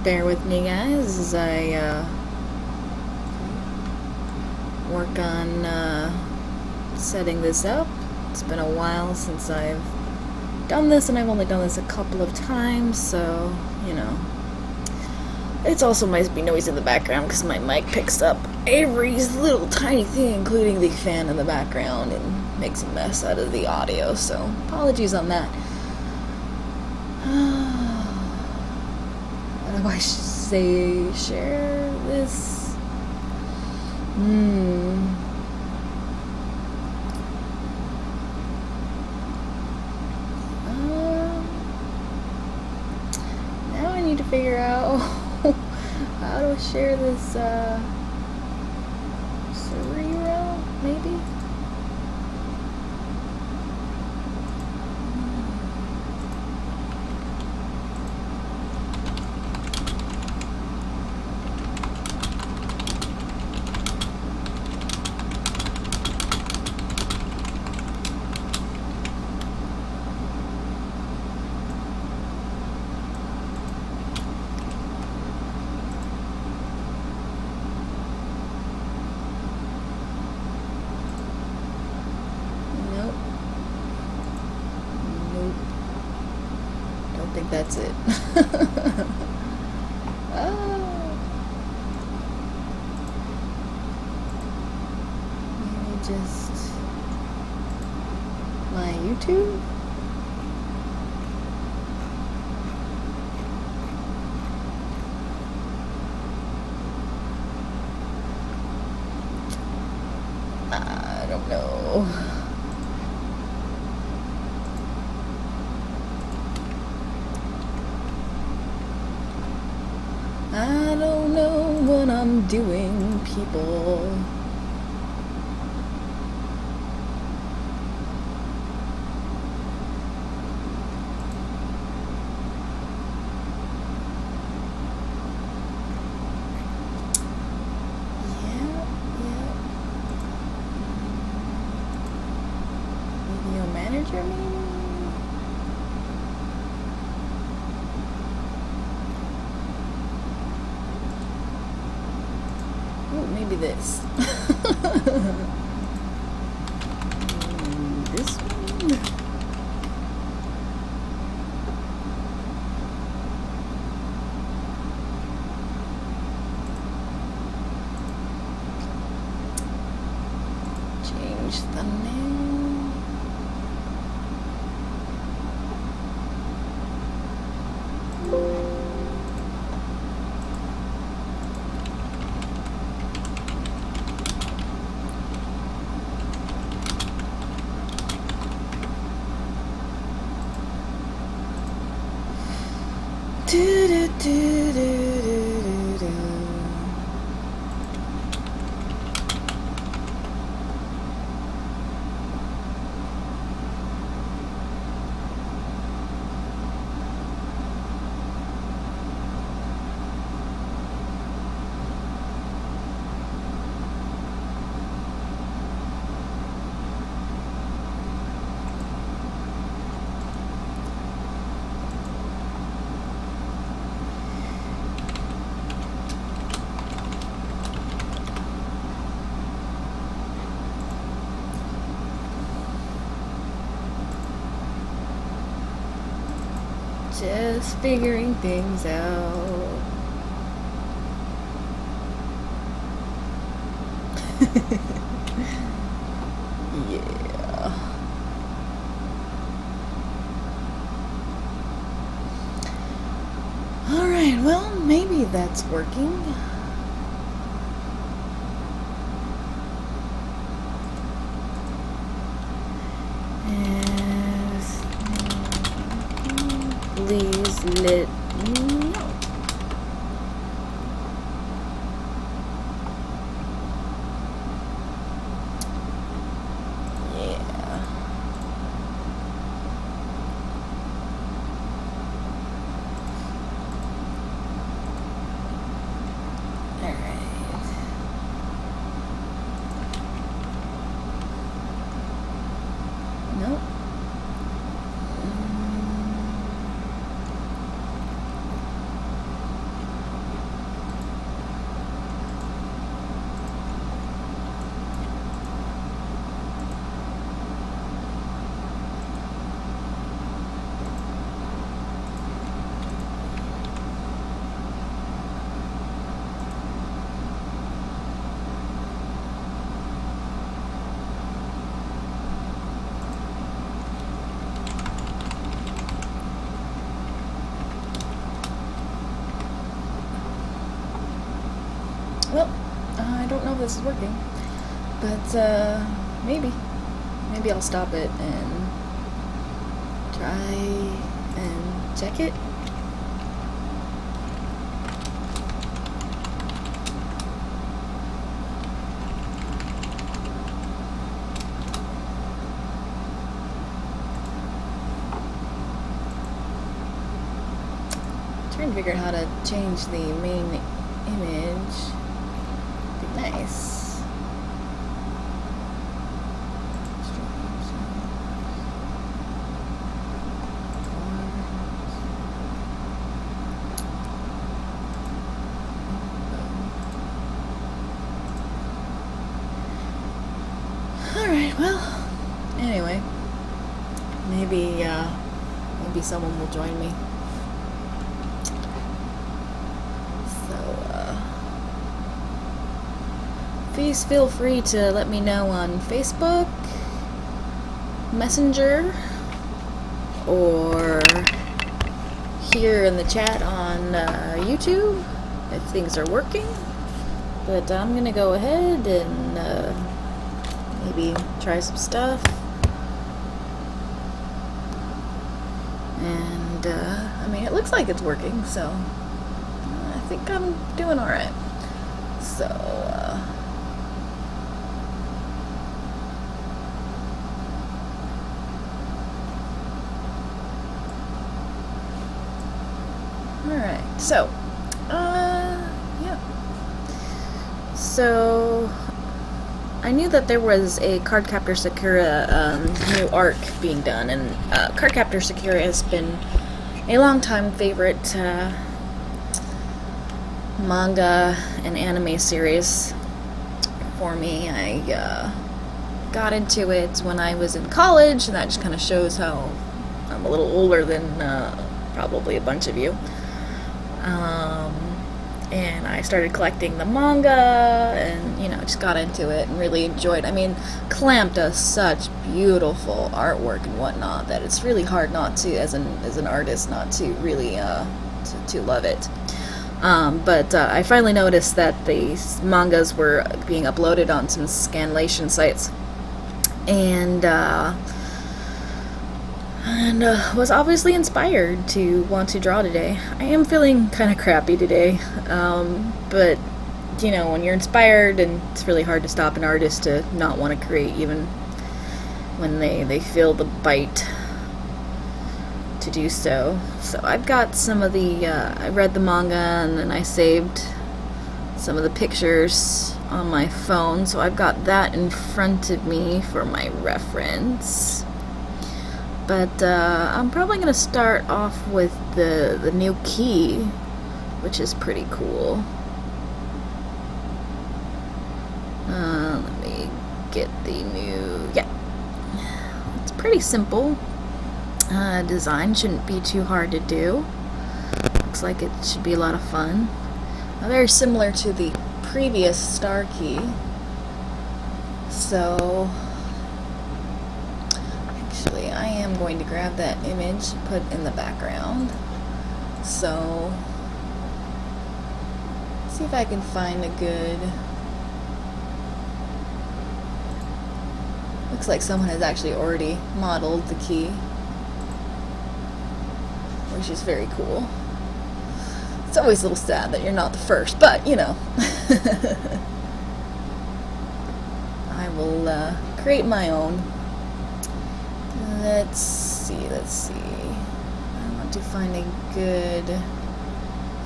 bear with me, guys, as I work on setting this up. It's been a while since I've done this, and I've only done this a couple of times, so, you know. It's also might be noisy in the background because my mic picks up every little tiny thing, including the fan in the background, and makes a mess out of the audio, so apologies on that. What do I say? Share this? Now I need to figure out how to share this, cerebral, maybe? I think that's it. Maybe just my YouTube? I don't know. I don't know what I'm doing, people. Yeah. Video manager, maybe? Maybe this. This one? Change the name. Just figuring things out. Yeah. Alright, well, maybe that's working. Please let me know. Yeah. All right. Nope. don't know if this is working, but maybe I'll stop it and try and check it. Trying to figure out how to change the main image. Be nice. Alright, well, anyway, maybe someone will join me. Please feel free to let me know on Facebook, Messenger, or here in the chat on YouTube if things are working. But I'm gonna go ahead and maybe try some stuff. And I mean, it looks like it's working, so I think I'm doing alright. So alright, so, yeah. So, I knew that there was a CardCaptor Sakura new arc being done, and CardCaptor Sakura has been a long-time favorite manga and anime series for me. I got into it when I was in college, and that just kind of shows how I'm a little older than probably a bunch of you. And I started collecting the manga, and you know, just got into it and really enjoyed. I mean, Clamp does such beautiful artwork and whatnot that it's really hard not to, as an artist, not to really to love it. But I finally noticed that these mangas were being uploaded on some scanlation sites, and was obviously inspired to want to draw today. I am feeling kind of crappy today, but you know, when you're inspired, and it's really hard to stop an artist to not want to create, even when they feel the bite to do so. So I've got some of the, I read the manga, and then I saved some of the pictures on my phone, so I've got that in front of me for my reference. But I'm probably going to start off with the new key, which is pretty cool. Let me get the new, yeah. It's pretty simple. Design shouldn't be too hard to do. Looks like it should be a lot of fun. Very similar to the previous star key. So actually, I am going to grab that image, put it in the background. So, see if I can find a good. Looks like someone has actually already modeled the key, which is very cool. It's always a little sad that you're not the first, but you know. I will create my own. Let's see. I want to find a good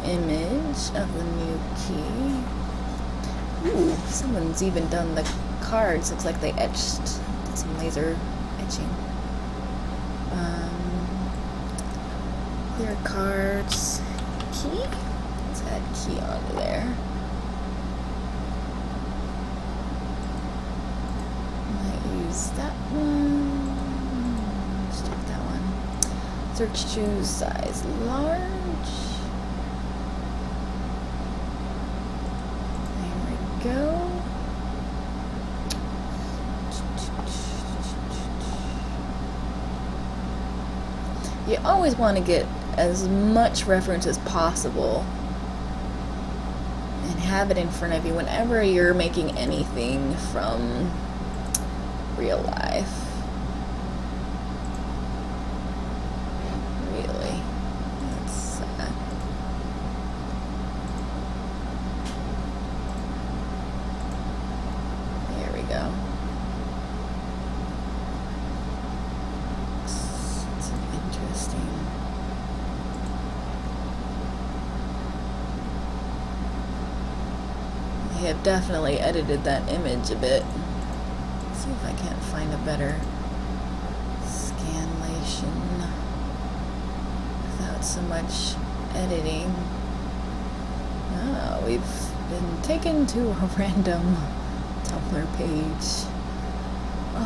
image of the new key. Ooh, someone's even done the cards. Looks like they did some laser etching. Clear cards. Key? Let's add key onto there. Might use that one. Let's check that one. Search choose size large. There we go. You always want to get as much reference as possible and have it in front of you whenever you're making anything from real life. Really. That's there we go. It's an interesting. They have definitely edited that image a bit. Let's see if I can't find a better scanlation without so much editing. Oh, we've been taken to a random Tumblr page.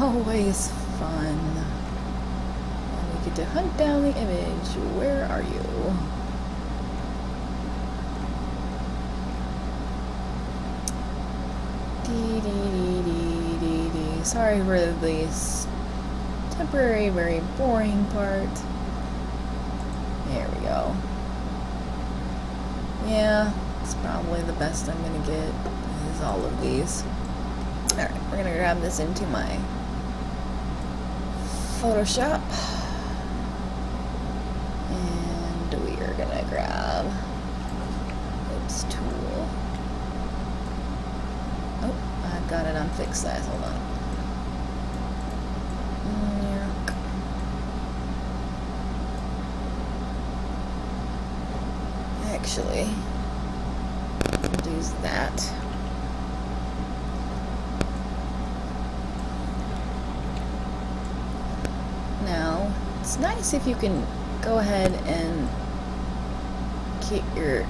Always fun. And we get to hunt down the image. Where are you? Sorry for this temporary, very boring part. There we go. Yeah, it's probably the best I'm gonna get is all of these. Alright, we're gonna grab this into my Photoshop. And we are gonna grab its tool. Oh, I've got it on fixed size, hold on. Actually, use that. Now, it's nice if you can go ahead and get your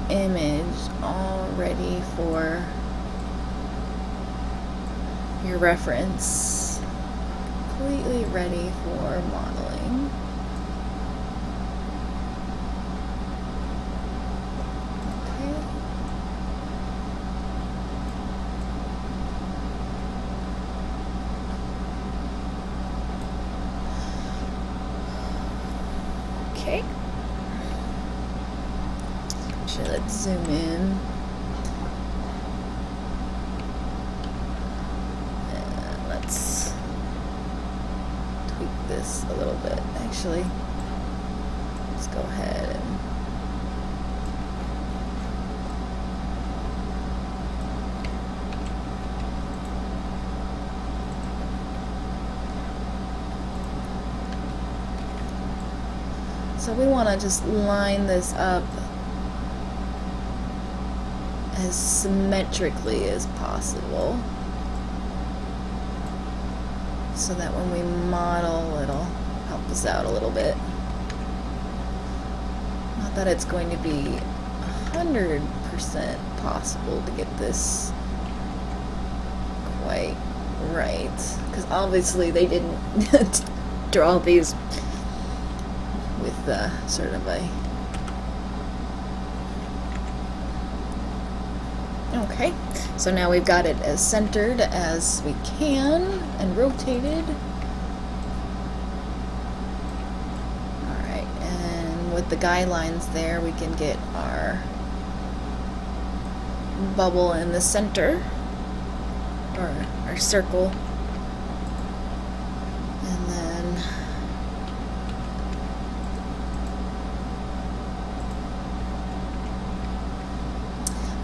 image all ready for your reference, completely ready for modeling. Okay. So let's zoom in. And let's tweak this a little bit. Actually, let's go ahead and so we want to just line this up as symmetrically as possible so that when we model it'll help us out a little bit. Not that it's going to be 100% possible to get this quite right, because obviously they didn't draw these with sort of a... Okay, so now we've got it as centered as we can and rotated. Alright, and with the guidelines there we can get our bubble in the center, or our circle. And then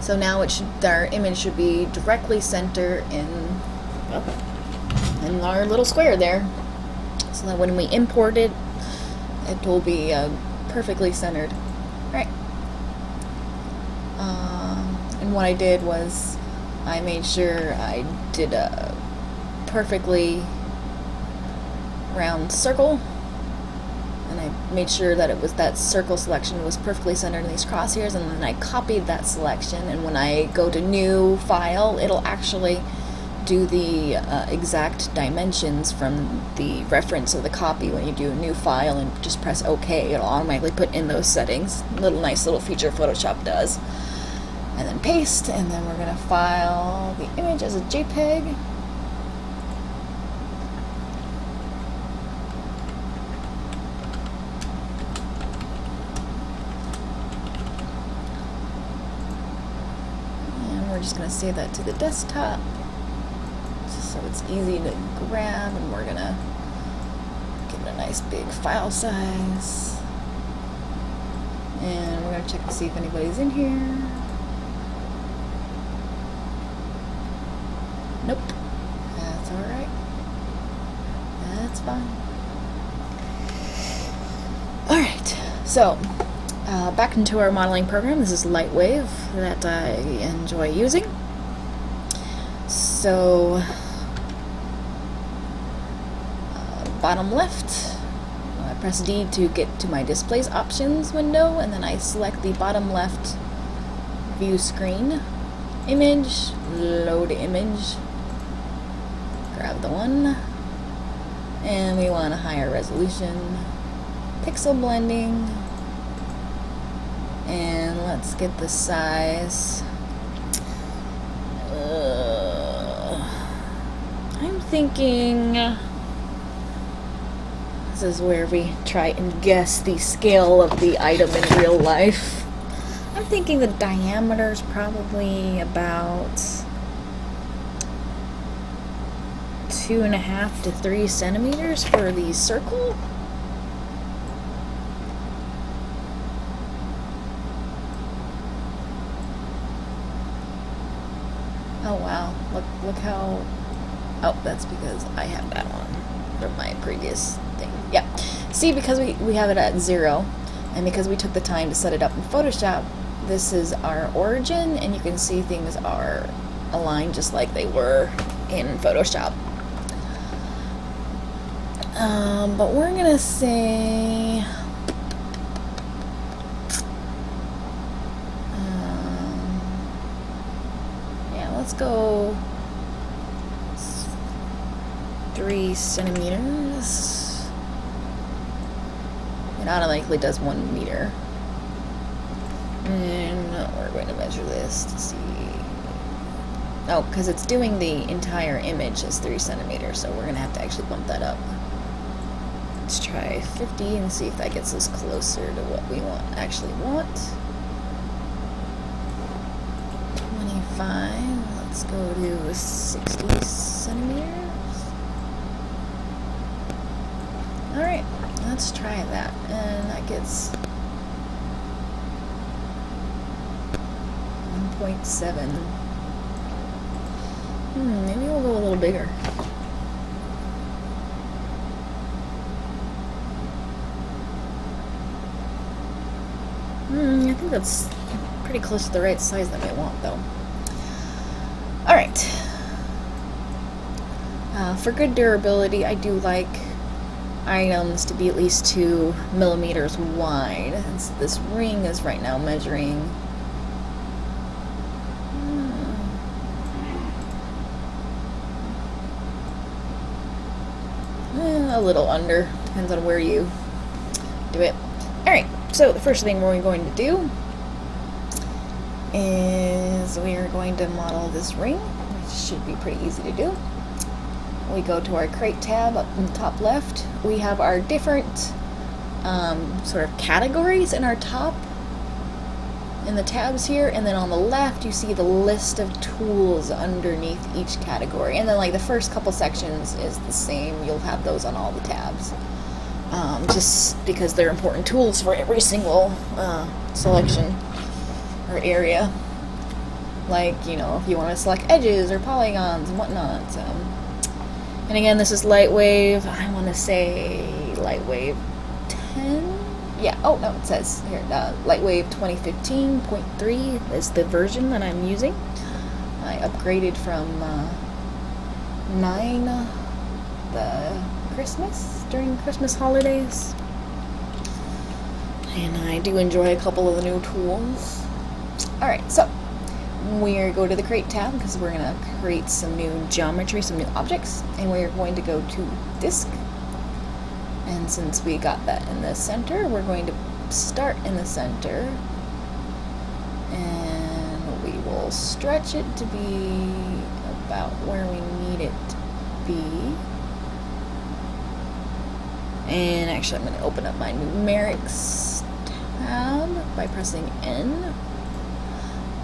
so now it should, our image should be directly center in our little square there, so that when we import it, it will be perfectly centered. Right. And what I did was I made sure I did a perfectly round circle, and I made sure that it was that circle selection was perfectly centered in these crosshairs, and then I copied that selection, and when I go to new file, it'll actually do the exact dimensions from the reference of the copy. When you do a new file and just press OK, it'll automatically put in those settings. Nice little feature Photoshop does. And then paste, and then we're going to file the image as a JPEG. we're just gonna save that to the desktop just so it's easy to grab, and we're gonna give it a nice big file size. And we're gonna check to see if anybody's in here. Nope. That's alright. That's fine. Alright, so back into our modeling program. This is Lightwave that I enjoy using. So, bottom left, I press D to get to my displays options window, and then I select the bottom left view screen image, load image, grab the one, and we want a higher resolution, pixel blending, and let's get the size. I'm thinking this is where we try and guess the scale of the item in real life. I'm thinking the diameter is probably about 2.5 to 3 centimeters for the circle. Oh wow, look how, oh, that's because I have that on from my previous thing. Yeah, see, because we have it at 0, and because we took the time to set it up in Photoshop, this is our origin, and you can see things are aligned just like they were in Photoshop. But we're gonna say let's go 3 centimeters. It automatically does 1 meter. And we're going to measure this to see. Oh, because it's doing the entire image as 3 centimeters, so we're going to have to actually bump that up. Let's try 50 and see if that gets us closer to what we actually want. 25. Let's go to 60 centimeters. Alright, let's try that. And that gets 1.7. Maybe we'll go a little bigger. I think that's pretty close to the right size that we want, though. Alright. For good durability, I do like items to be at least 2 millimeters wide. And so this ring is right now measuring a little under. Depends on where you do it. Alright, so the first thing we're going to do is we are going to model this ring, which should be pretty easy to do. We go to our crate tab up in the top left. We have our different sort of categories in our top in the tabs here, and then on the left you see the list of tools underneath each category, and then like the first couple sections is the same. You'll have those on all the tabs, just because they're important tools for every single selection or area. Like, you know, if you want to select edges or polygons and whatnot. And again, this is Lightwave. I want to say Lightwave 10. Yeah, oh no, it says here, Lightwave 2015.3 is the version that I'm using. I upgraded from 9 during Christmas holidays. And I do enjoy a couple of the new tools. Alright, so we're go to the crate tab because we're going to create some new geometry, some new objects, and we're going to go to disk. And since we got that in the center, we're going to start in the center, and we will stretch it to be about where we need it to be. And actually I'm going to open up my numerics tab by pressing N,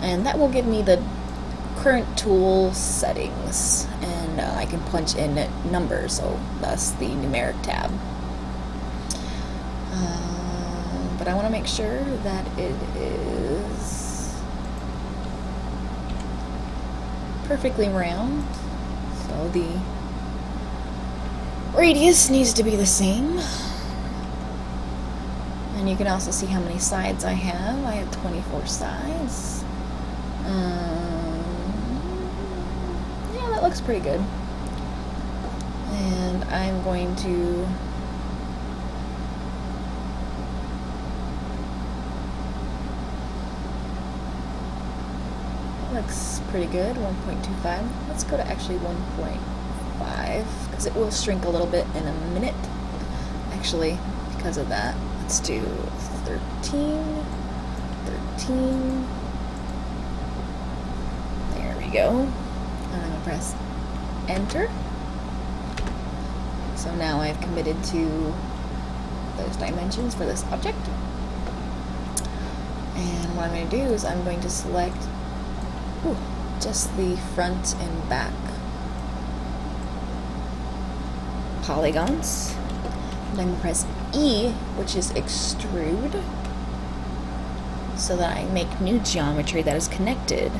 and that will give me the current tool settings, and I can punch in numbers, so thus the numeric tab. But I want to make sure that it is perfectly round, so the radius needs to be the same. And you can also see how many sides I have. I have 24 sides. Yeah, that looks pretty good. And I'm going to looks pretty good. 1.25. Let's go to actually 1.5 because it will shrink a little bit in a minute. Actually, because of that, let's do 13. There we go. And I'm going to press enter. So now I've committed to those dimensions for this object. And what I'm going to do is I'm going to select just the front and back polygons. And I'm going to press E, which is extrude, so that I make new geometry that is connected.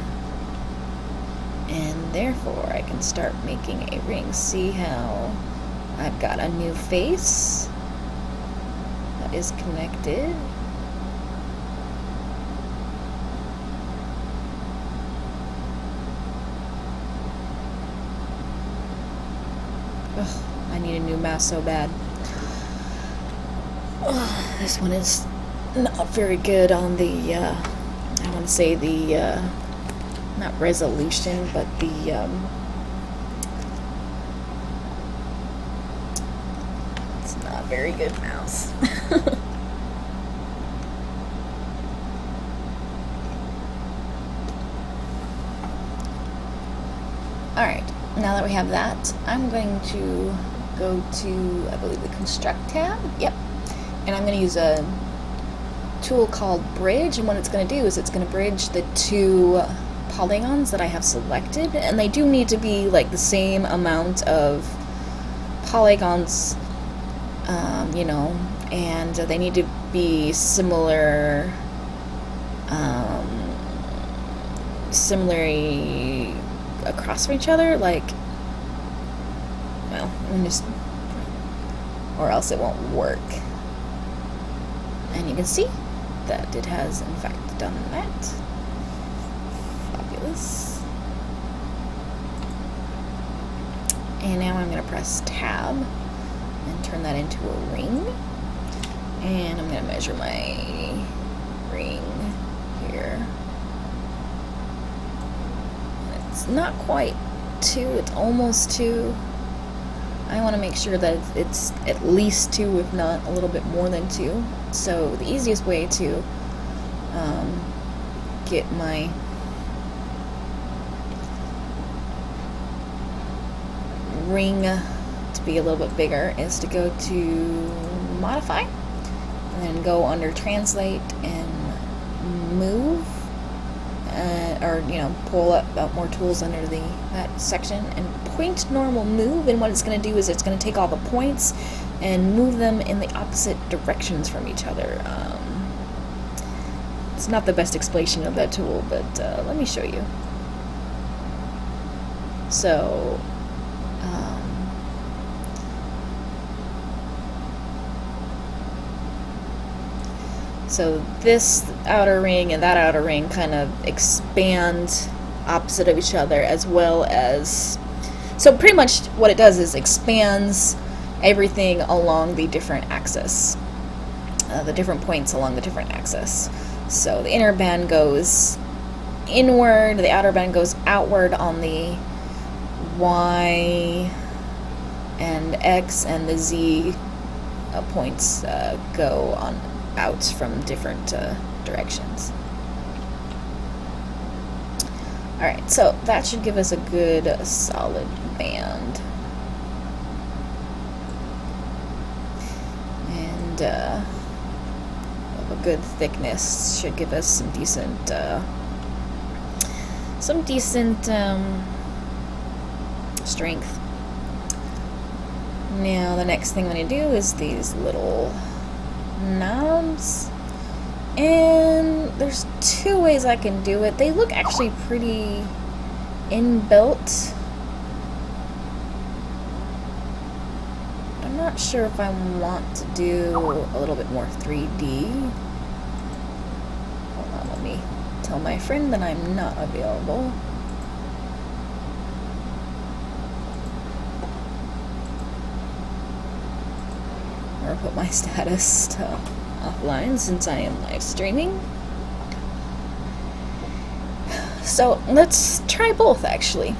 And therefore I can start making a ring. See how I've got a new face that is connected. Ugh, I need a new mouse so bad. Ugh, this one is not very good on the, I want to say the, not resolution, but the, it's not a very good mouse. Alright, now that we have that, I'm going to go to, I believe, the Construct tab. Yep. And I'm going to use a tool called Bridge, and what it's going to do is it's going to bridge the two polygons that I have selected, and they do need to be like the same amount of polygons, you know, and they need to be similarly across from each other, like, well, I'm just, or else it won't work. And you can see that it has in fact done that. Fabulous. And now I'm going to press tab and turn that into a ring. And I'm going to measure my ring here. It's not quite 2, it's almost 2. I want to make sure that it's at least 2, if not a little bit more than 2. So the easiest way to get my ring to be a little bit bigger is to go to modify and then go under translate and move, or you know, pull up more tools under that section and point normal move. And what it's going to do is it's going to take all the points and move them in the opposite directions from each other. It's not the best explanation of that tool, but let me show you. So so this outer ring and that outer ring kind of expand opposite of each other, as well as, so pretty much what it does is expands everything along the different axis, the different points along the different axis. So the inner band goes inward, the outer band goes outward on the Y and X, and the Z points go on out from different directions. Alright, so that should give us a good solid band. And of a good thickness should give us some decent some decent strength. Now the next thing I'm going to do is these little knobs, and there's two ways I can do it. They look actually pretty inbuilt. I'm not sure if I want to do a little bit more 3D. Hold on, let me tell my friend that I'm not available. Or put my status to offline since I am live streaming. So let's try both actually.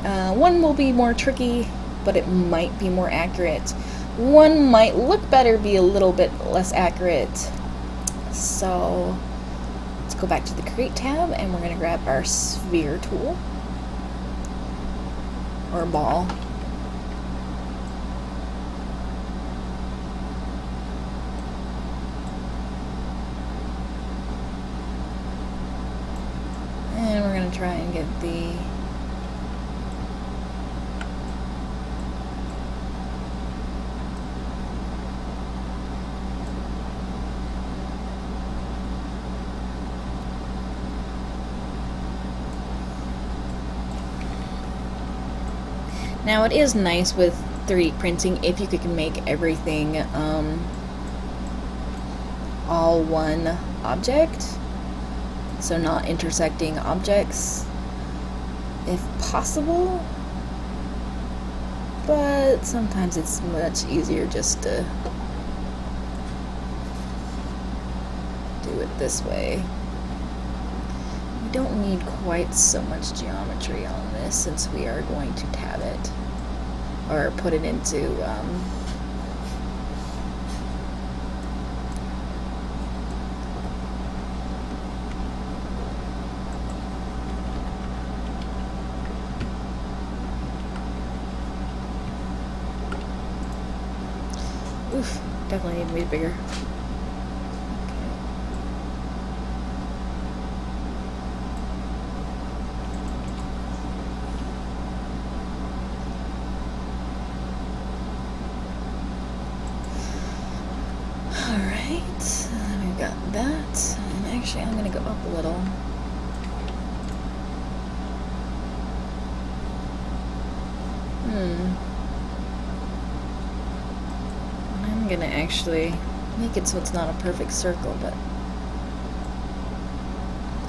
One will be more tricky, but it might be more accurate. One might look better, be a little bit less accurate. So let's go back to the Create tab, and we're going to grab our sphere tool, or ball. And we're going to try and get the Now it is nice with 3D printing if you could make everything all one object, so not intersecting objects if possible, but sometimes it's much easier just to do it this way. We don't need quite so much geometry on this since we are going to tab it or put it into oof, definitely need to be bigger. Alright, we've got that, and actually I'm going to go up a little. I'm going to actually make it so it's not a perfect circle, but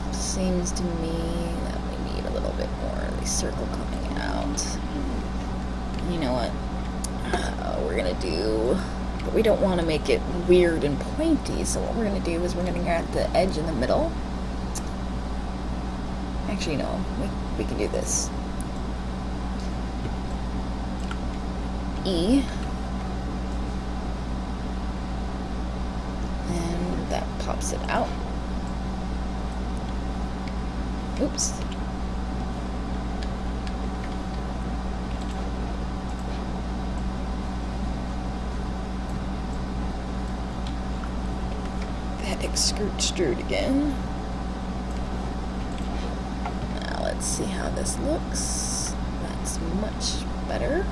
it seems to me that we need a little bit more of the circle coming out. You know what? We're going to do... But we don't want to make it weird and pointy, so what we're going to do is we're going to grab the edge in the middle. Actually, no, we can do this. E. And that pops it out. Oops. Extrude again. Now let's see how this looks. That's much better.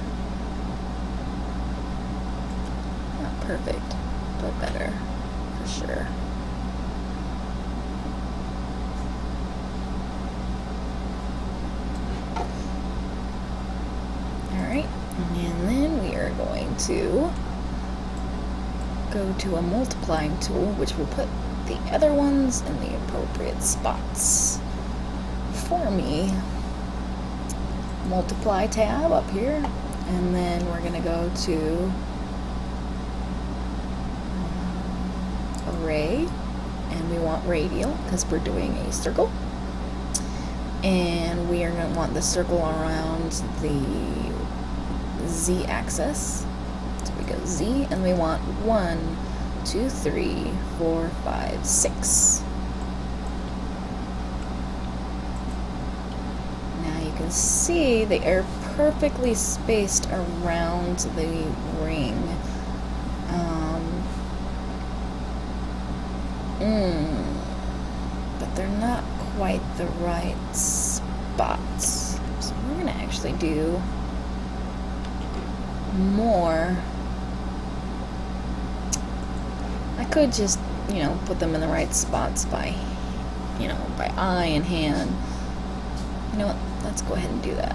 Not perfect, but better for sure. Alright, and then we are going to go to a multiplying tool, which will put the other ones in the appropriate spots for me. Multiply tab up here, and then we're going to go to array, and we want radial because we're doing a circle, and we are going to want the circle around the z-axis. So we go Z, and we want 1, 2, 3, 4, 5, 6. Now you can see they are perfectly spaced around the ring. But they're not quite the right spacing. spots. So we're gonna actually do more. I could just, you know, put them in the right spots by, you know, by eye and hand. You know what? Let's go ahead and do that.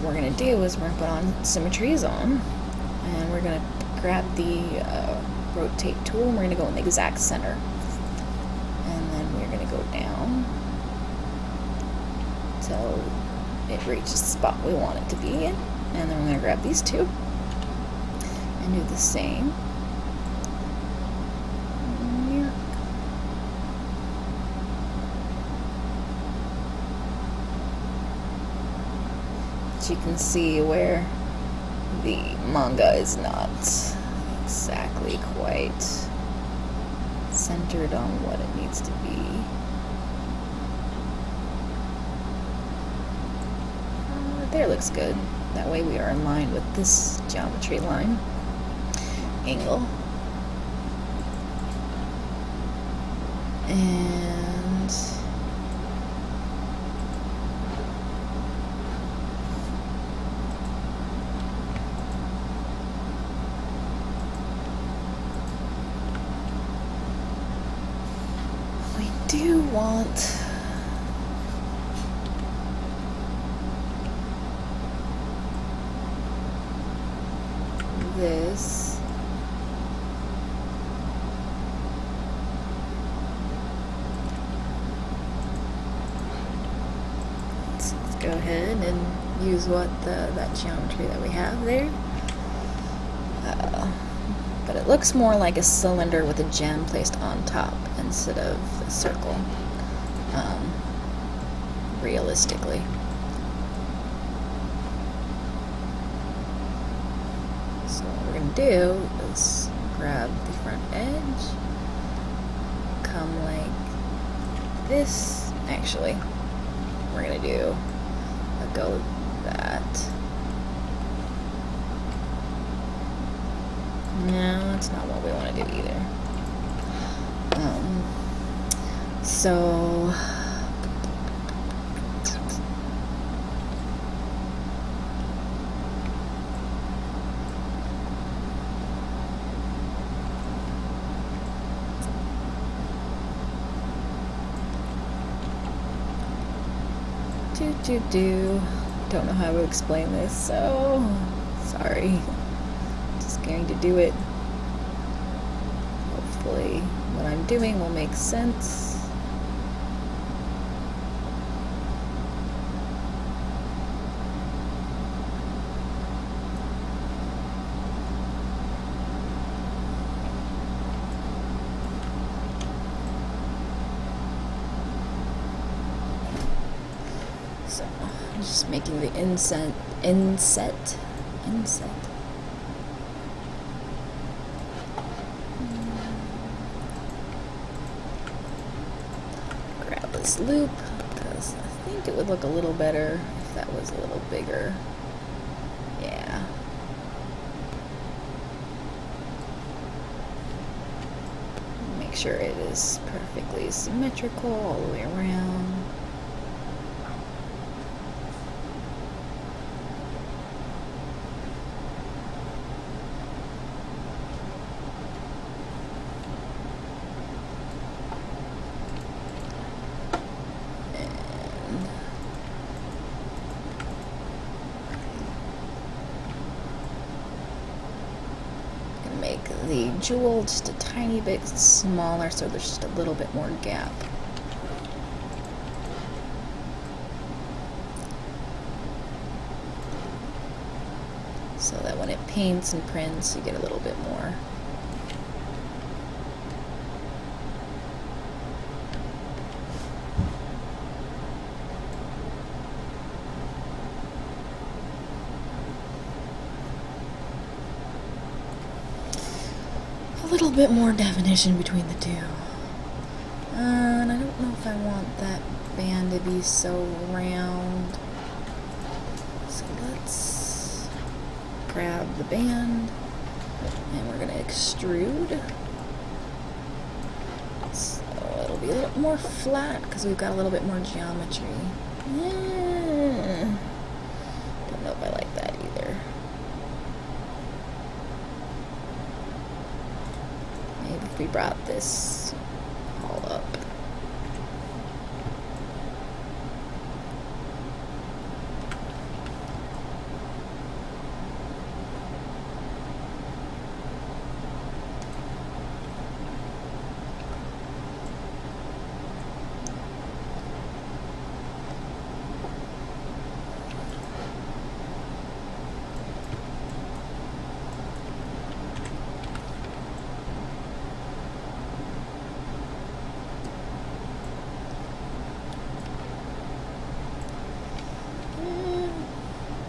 What we're gonna do is we're gonna put on symmetries on, and we're gonna grab the rotate tool, and we're gonna go in the exact center, and then we're gonna go down till it reaches the spot we want it to be in, and then we're gonna grab these two and do the same. You can see where the manga is not exactly quite centered on what it needs to be. There looks good. That way we are in line with this geometry line angle. And we do want this. Let's go ahead and use that geometry that we have there. But it looks more like a cylinder with a gem placed on top instead of a circle, realistically. So what we're going to do is grab the front edge, come like this. Actually, we're going to do a go with that. No, that's not what we want to do either. So don't know how to explain this, so sorry. Just going to do it. Hopefully what I'm doing will make sense. So I'm just making the inset. Grab this loop, because I think it would look a little better if that was a little bigger. Yeah. Make sure it is perfectly symmetrical all the way around. The jewel just a tiny bit smaller, so there's just a little bit more gap. So that when it paints and prints, you get a little bit more. A little bit more definition between the two. And I don't know if I want that band to be so round. So let's grab the band and we're going to extrude. So it'll be a little more flat because we've got a little bit more geometry. Don't know if I like that either. Maybe if we brought this all up.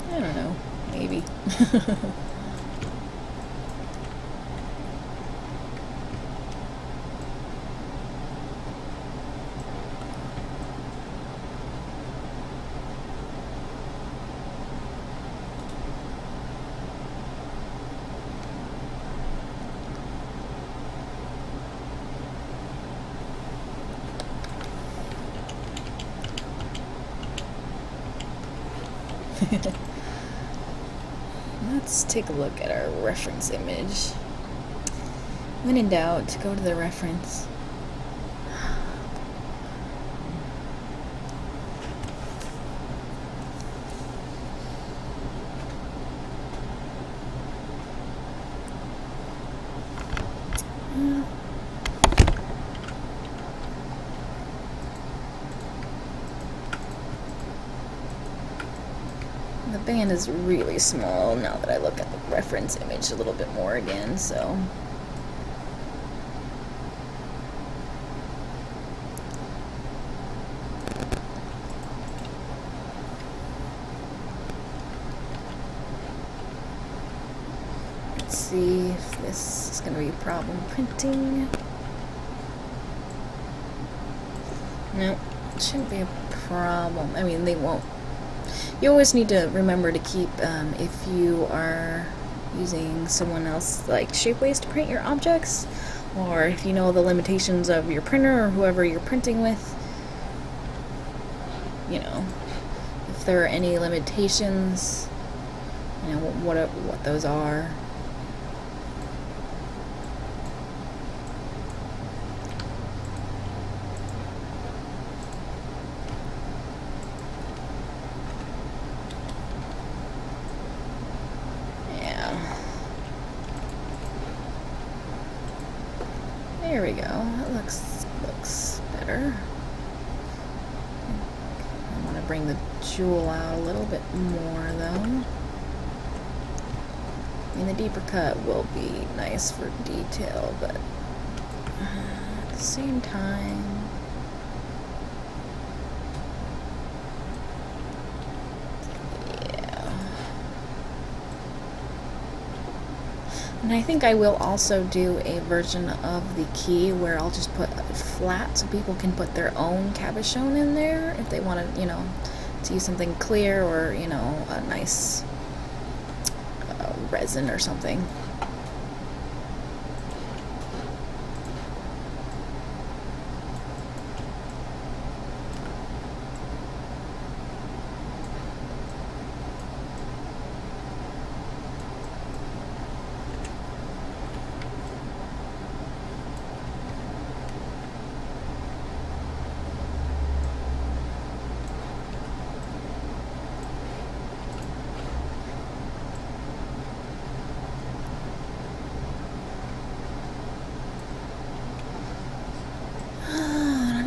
I don't know, maybe. Let's take a look at our reference image. When in doubt, go to the reference. The band is really small now that I look at the reference image a little bit more again, so. Let's see if this is going to be a problem printing. No, it shouldn't be a problem. I mean, they won't. You always need to remember to keep, if you are using someone else like Shapeways to print your objects, or if you know the limitations of your printer or whoever you're printing with, you know, if there are any limitations, you know, what those are. There we go. That looks better. I want to bring the jewel out a little bit more, though. I mean, the deeper cut will be nice for detail, but at the same time, and I think I will also do a version of the key where I'll just put it flat so people can put their own cabochon in there if they want to, you know, to use something clear or, you know, a nice resin or something.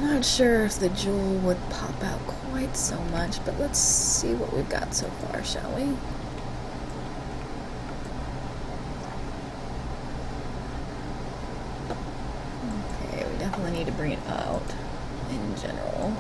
Not sure if the jewel would pop out quite so much, but let's see what we've got so far, shall we? Okay, we definitely need to bring it out in general.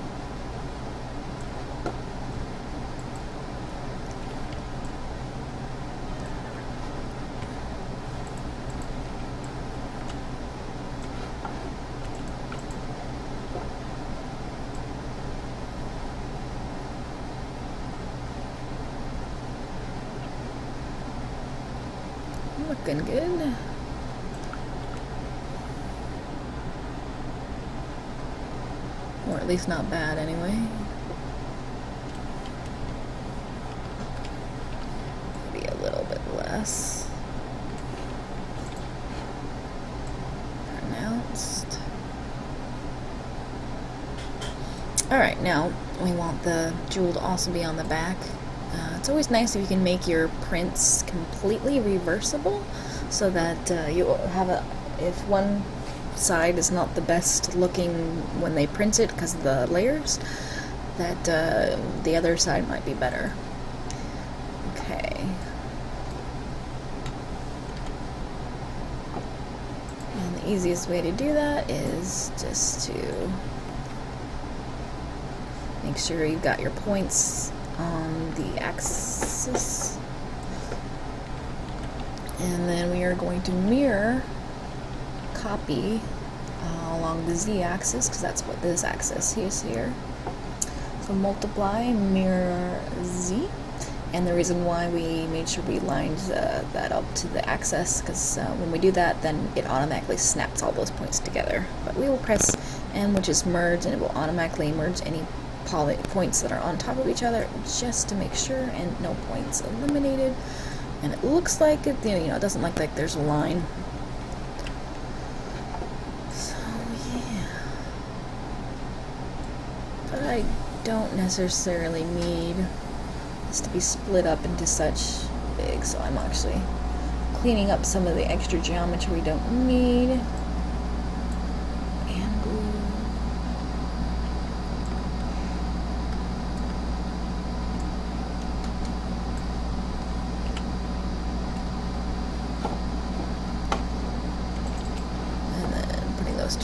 Looking good. Or at least not bad anyway. Maybe a little bit less. Pronounced. Alright, now we want the jewel to also be on the back. It's always nice if you can make your prints completely reversible, so that you have a, if one side is not the best looking when they print it because of the layers, that the other side might be better. Okay. And the easiest way to do that is just to make sure you've got your points on the axis, and then we are going to mirror copy along the z-axis, because that's what this axis is here. So multiply mirror z, and the reason why we made sure we lined that up to the axis, because when we do that, then it automatically snaps all those points together. But we will press M, which is merge, and it will automatically merge any points that are on top of each other, just to make sure, and no points eliminated. And it looks like it, you know, it doesn't look like there's a line. So yeah, but I don't necessarily need this to be split up into such big, so I'm actually cleaning up some of the extra geometry we don't need.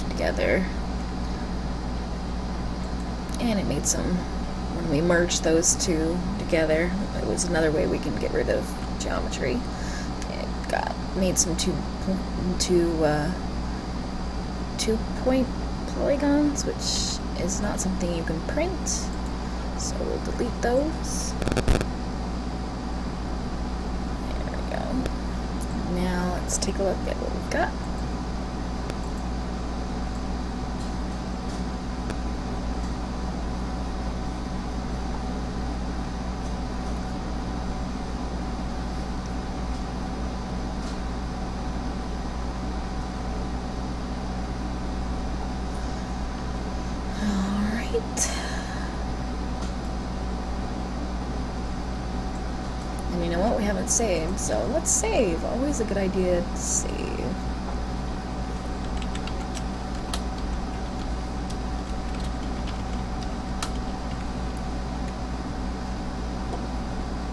Together, and it made some, when we merged those two together, it was another way we can get rid of geometry. It made some two point polygons, which is not something you can print, so we'll delete those. There we go. Now let's take a look at what we've got. And you know what? We haven't saved, so let's save. Always a good idea to save.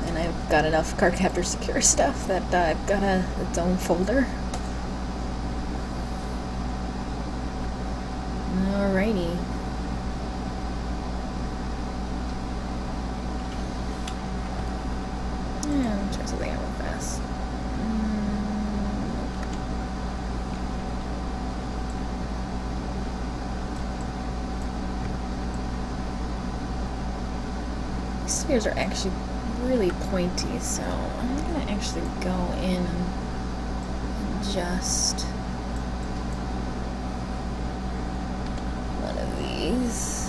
And I've got enough CardCaptor Sakura stuff that I've got its own folder. Alrighty. Yeah, try something out real fast. These spheres are actually really pointy, so I'm gonna actually go in and adjust one of these.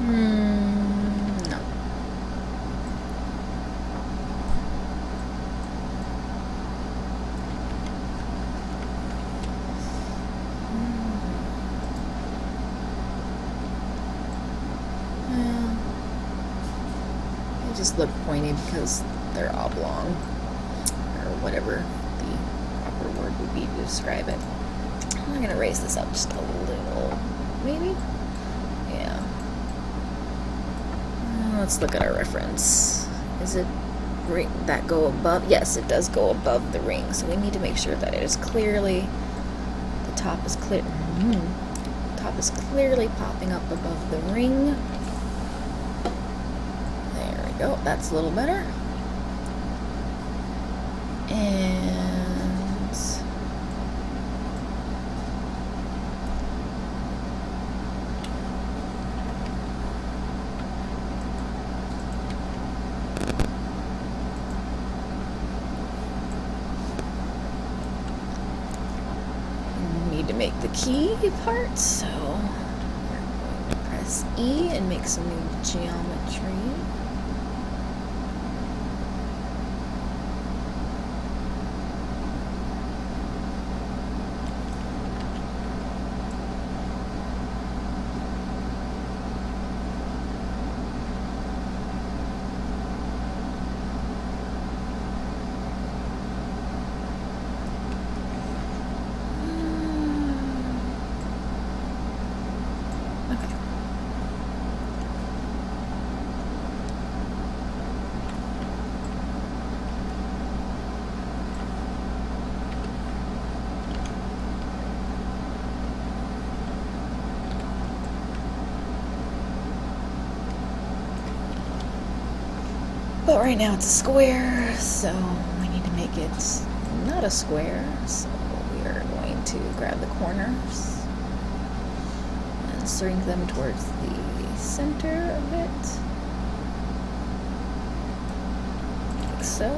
No. Well, they just look pointy because they're oblong, or whatever the proper word would be to describe it. I'm gonna raise this up just a little, maybe? Yeah. Let's look at our reference. Is it ring that go above? Yes, it does go above the ring, so we need to make sure that it is clearly, the top is clear. Top is clearly popping up above the ring. There we go. That's a little better. And to make the key part, so we're going to press E and make some new geometry. But right now it's a square, so we need to make it not a square, so we are going to grab the corners and shrink them towards the center of it, like so.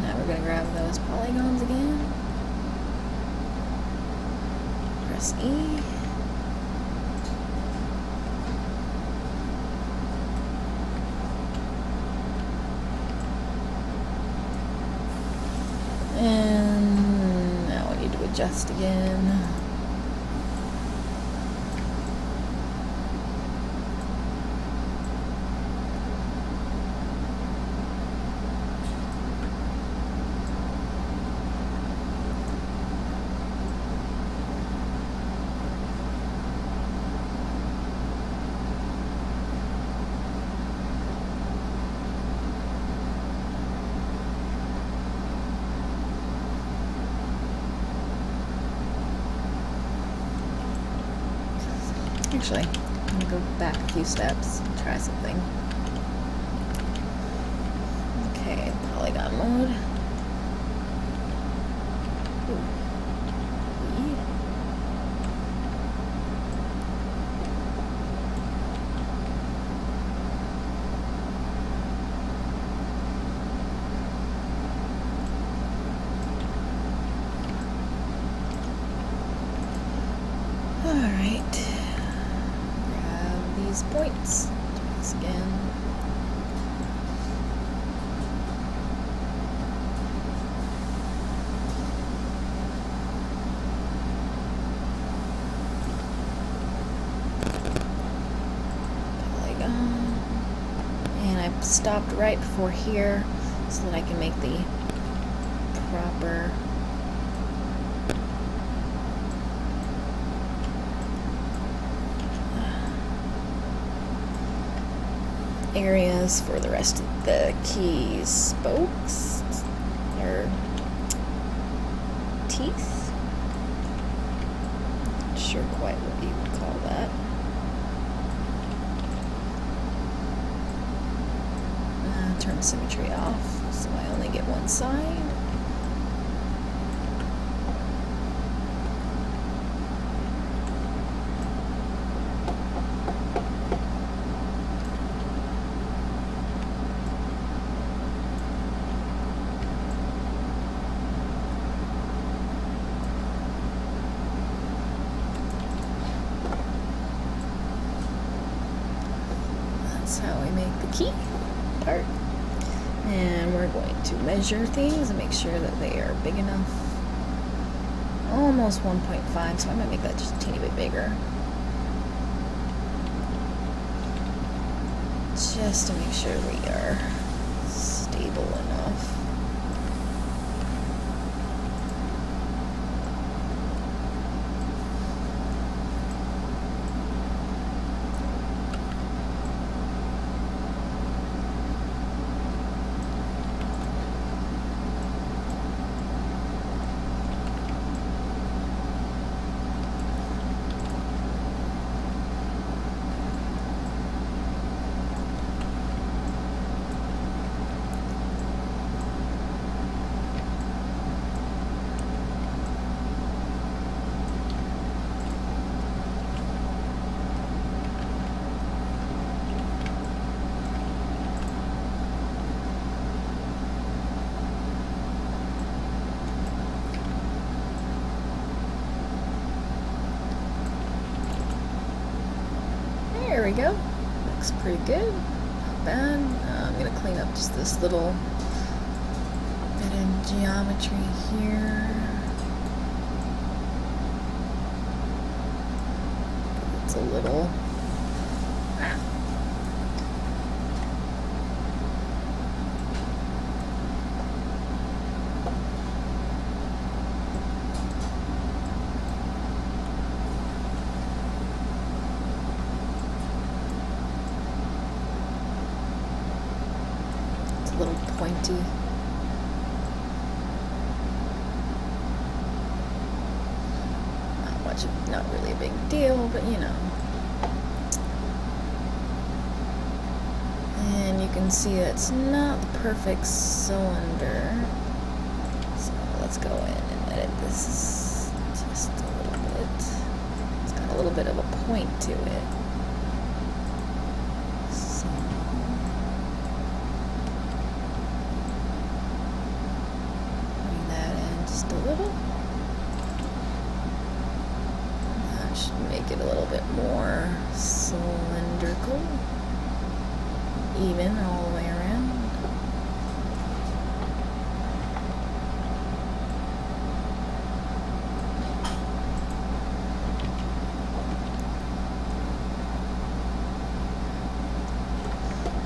Now we're going to grab those polygons again, press E. And now I need to adjust again. Actually, I'm going to go back a few steps and try something. Okay, polygon mode. Ooh. Yeah. All right. Points. Do this again. Polygon. And I stopped right before here so that I can make the proper areas for the rest of the key spokes or teeth. Not sure quite what you would call that. Turn symmetry off so I only get one side. That's how we make the key part. And we're going to measure things and make sure that they are big enough. Almost 1.5, so I might make that just a teeny bit bigger. Just to make sure we are stable enough. go. Looks pretty good. Not bad. I'm going to clean up just this little bit of geometry here. It's a little... a little pointy. Not much, not really a big deal, but you know. And you can see it's not the perfect cylinder. So let's go in and edit this just a little bit. It's got a little bit of a point to it. A little. That should make it a little bit more cylindrical, even all the way around.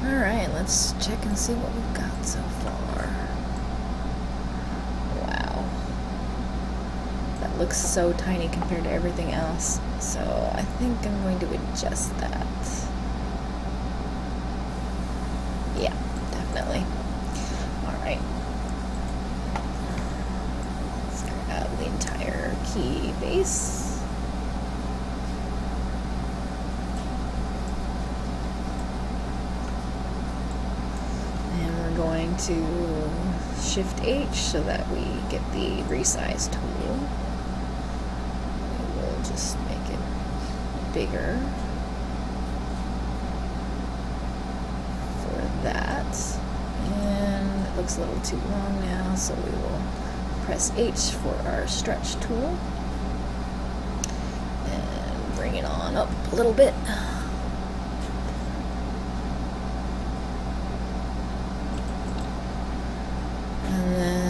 Alright, let's check and see what we've got so far. Looks so tiny compared to everything else, so I think I'm going to adjust that. Yeah, definitely. Alright. Let's grab the entire key base. And we're going to Shift H so that we get the Resize tool. Just make it bigger for that, and it looks a little too long now, so we will press H for our stretch tool and bring it on up a little bit. And then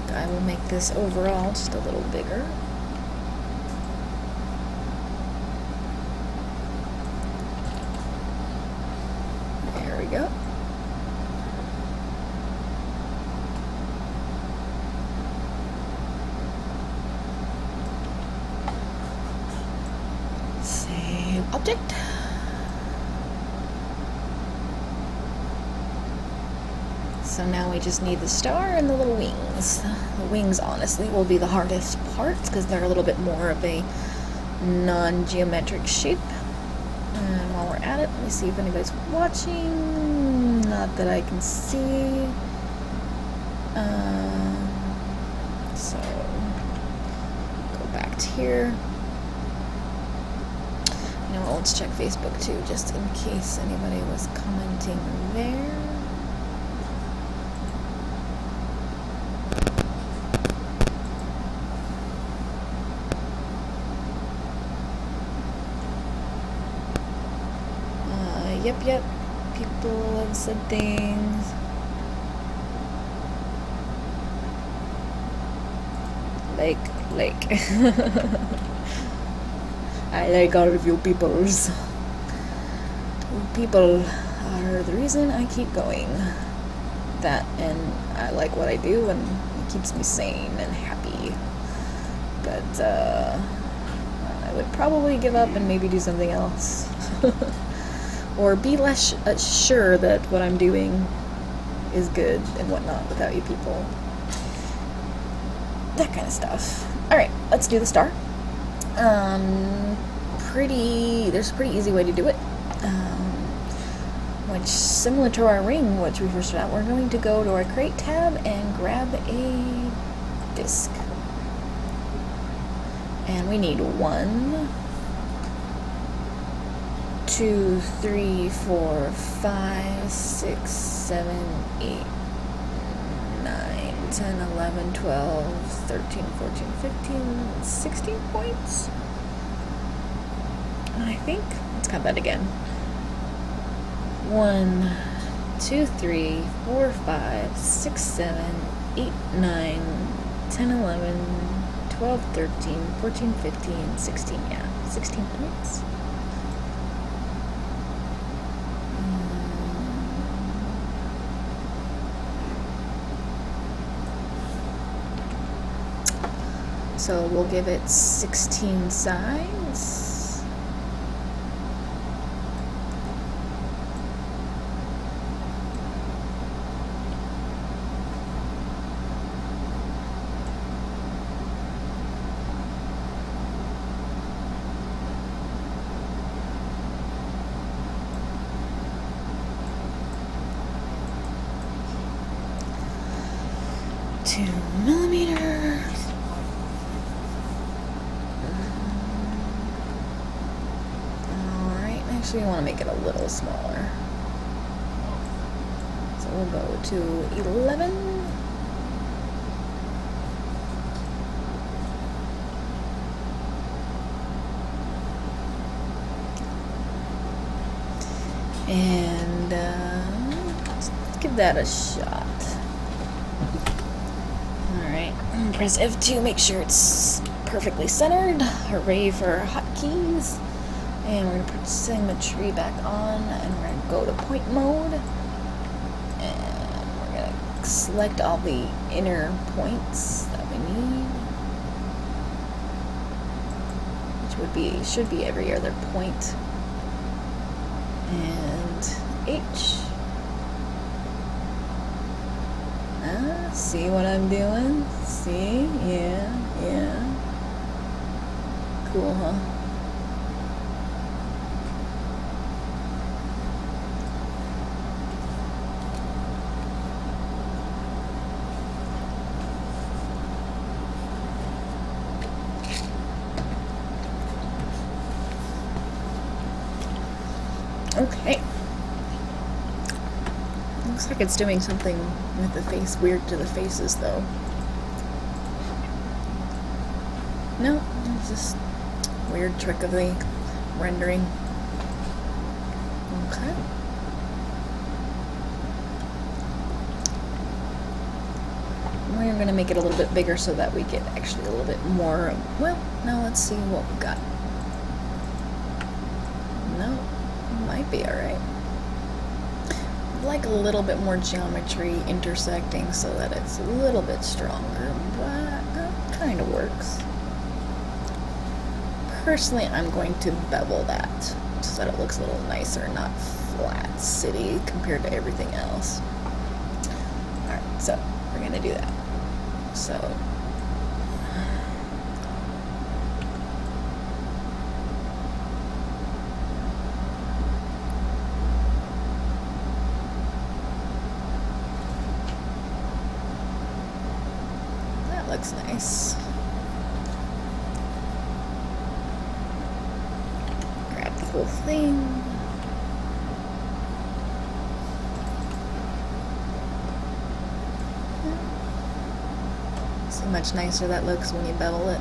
I will make this overall just a little bigger. There we go. Save object. So now we just need the star and the little wings. The wings, honestly, will be the hardest parts because they're a little bit more of a non-geometric shape. And while we're at it, let me see if anybody's watching. Not that I can see. So, go back to here. You know what, let's check Facebook too, just in case anybody was commenting there. Yep, people have said things. Like, I like all of you peoples. You people are the reason I keep going. That, and I like what I do, and it keeps me sane and happy. But, I would probably give up and maybe do something else. Or be less sure that what I'm doing is good and whatnot without you people. That kind of stuff. Alright, let's do the star. There's a pretty easy way to do it. Which, similar to our ring, which we first found, we're going to go to our crate tab and grab a disc. And we need 1, 2, 3, 4, 5, 6, 7, 8, 9, 10, 11, 12, 13, 14, 15, 16 points. I think. Let's count that again. 1, 2, 3, 4, 5, 6, 7, 8, 9, 10, 11, 12, 13, 14, 15, 16. Yeah, 16 points. So we'll give it 16 sides. Actually, I want to make it a little smaller. So we'll go to 11. And let's give that a shot. Alright, press F2, make sure it's perfectly centered. Hooray for hotkeys. And we're going to put symmetry back on, and we're going to go to point mode, and we're going to select all the inner points that we need, which should be every other point, and H. See what I'm doing? See? Yeah. Cool, huh? Okay. Looks like it's doing something with the face, weird to the faces though. No, it's just weird trick of the rendering. Okay. We're going to make it a little bit bigger so that we get actually a little bit more. Well, now let's see what we got. No. Might be alright. Like a little bit more geometry intersecting so that it's a little bit stronger, but that kind of works. Personally, I'm going to bevel that so that it looks a little nicer, not flat city compared to everything else. Alright, so we're going to do that. So looks nice. Grab the whole thing. See how much nicer that looks when you bevel it.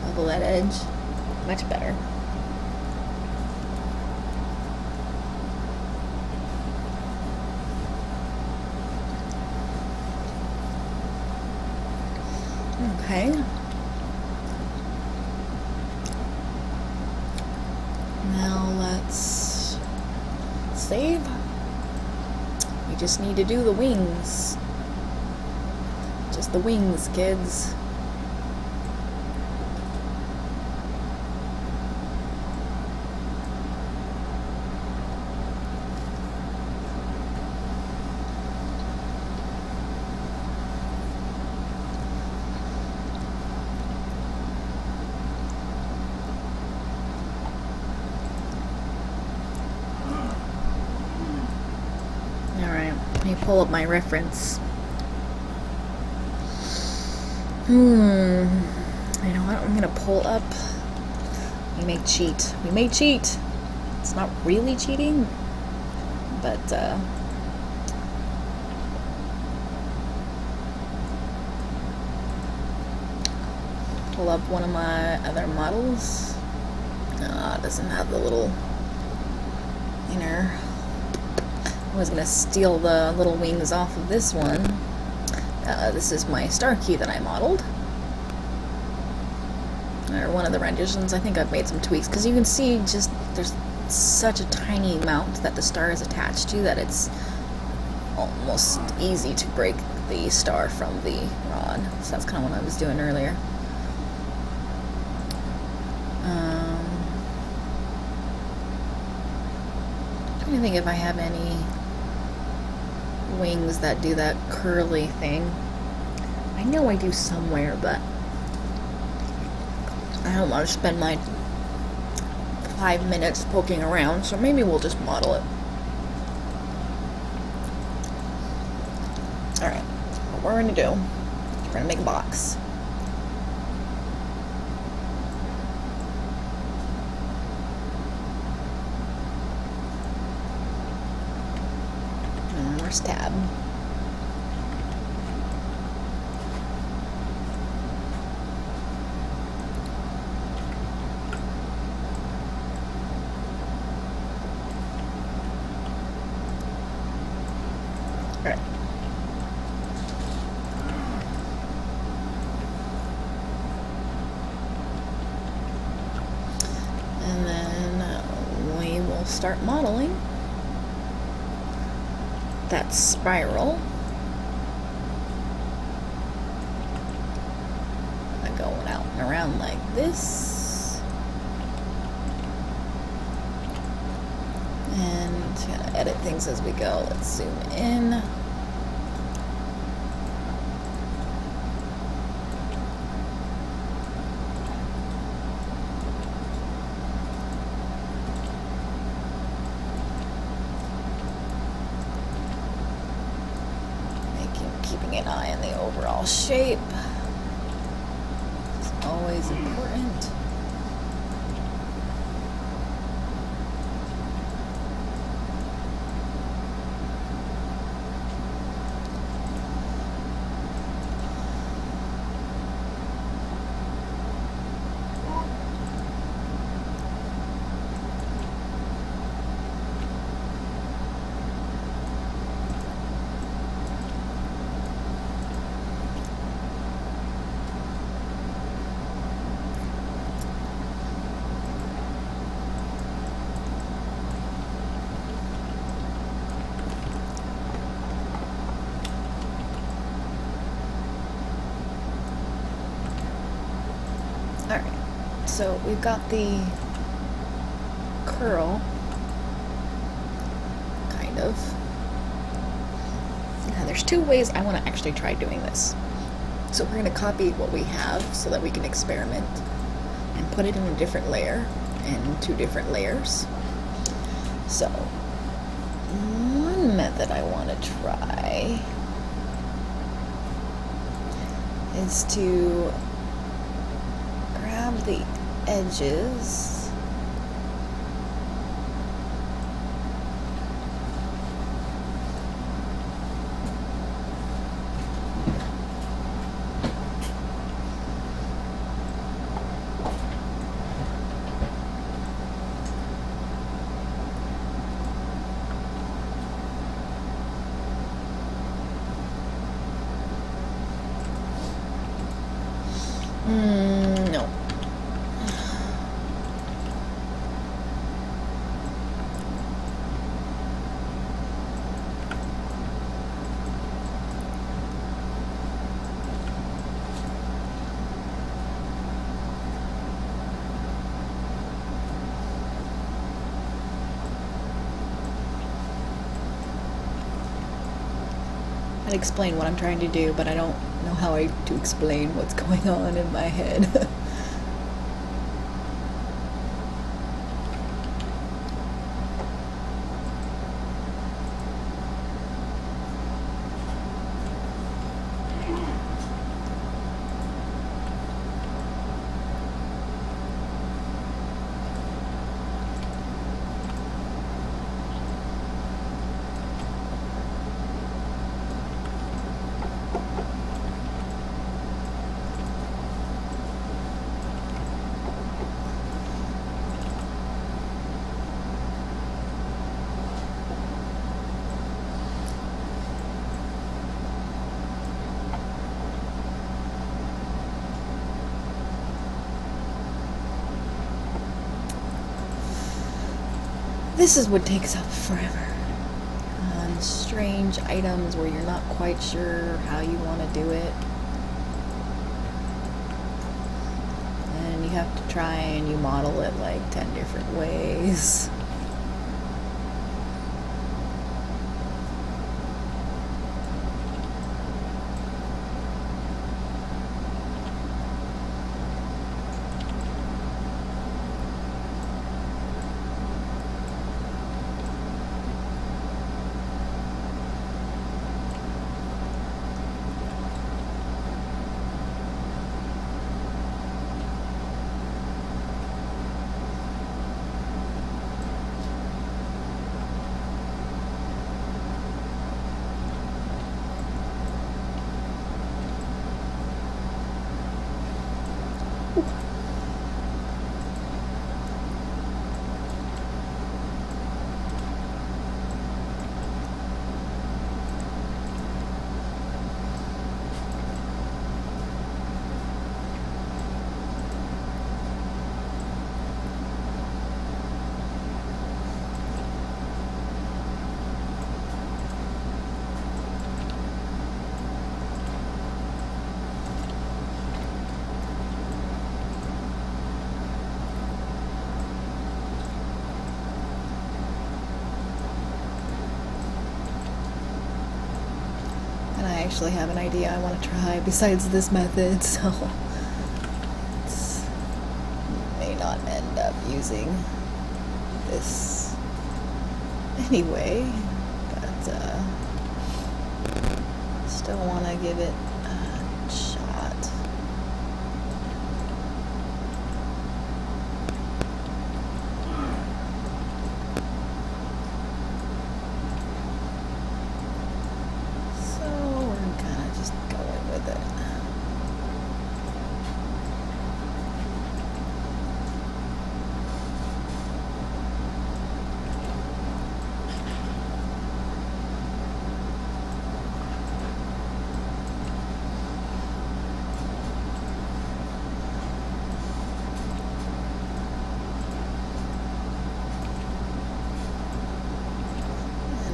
Bevel that edge. Much better. Okay. Now let's save. We just need to do the wings. Just the wings, kids. Let me pull up my reference. You know what? I'm gonna pull up. We may cheat. We may cheat. It's not really cheating, but pull up one of my other models. It doesn't have the little inner. I was gonna steal the little wings off of this one. This is my star key that I modeled. Or one of the renditions. I think I've made some tweaks because you can see just there's such a tiny mount that the star is attached to that it's almost easy to break the star from the rod. So that's kind of what I was doing earlier. I don't think if I have any wings that do that curly thing. I know I do somewhere, but I don't want to spend my 5 minutes poking around, so maybe we'll just model it. Alright, what we're going to do, we're going to make a box. And where's tab? Alright. And then we will start modeling that spiral. Going out and around like this. And gonna edit things as we go. Let's zoom in. Keeping an eye on the overall shape. It's always important. Alright, so we've got the curl, kind of. Now there's two ways I want to actually try doing this. So we're going to copy what we have so that we can experiment and put it in a different layer and two different layers. So, one method I want to try is to grab the edges no. I'd explain what I'm trying to do, but I don't know how to explain what's going on in my head. This is what takes up forever. On strange items where you're not quite sure how you want to do it. And you have to try and you model it like 10 different ways. I actually have an idea I want to try besides this method, so may not end up using this anyway, but still want to give it a shot.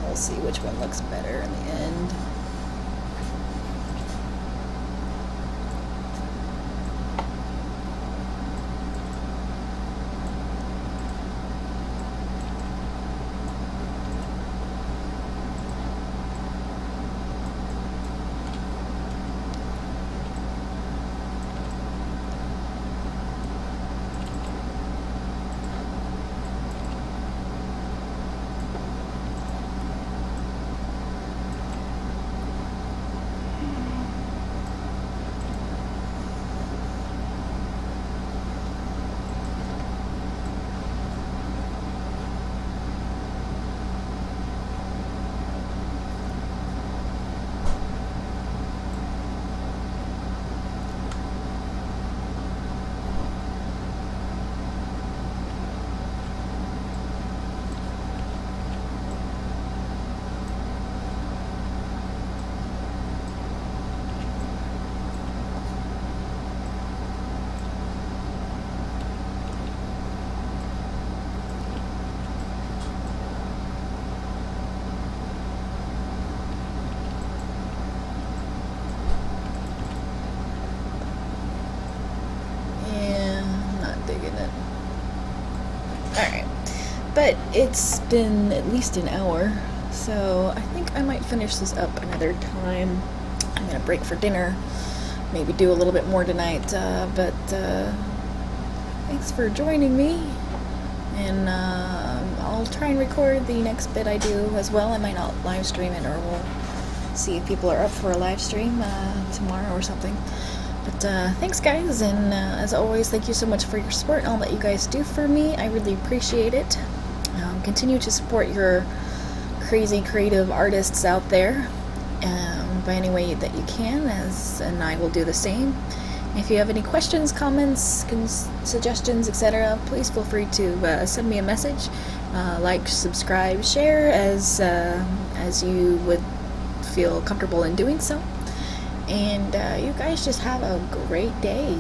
We'll see which one looks better in the end. Alright, but it's been at least an hour, so I think I might finish this up another time. I'm gonna break for dinner, maybe do a little bit more tonight, but thanks for joining me, and I'll try and record the next bit I do as well. I might not live stream it, or we'll see if people are up for a live stream tomorrow or something. But thanks guys, and as always, thank you so much for your support and all that you guys do for me. I really appreciate it. Continue to support your crazy creative artists out there by any way that you can, and I will do the same. If you have any questions, comments, suggestions, etc., please feel free to send me a message. Like, subscribe, share as you would feel comfortable in doing so. And you guys just have a great day.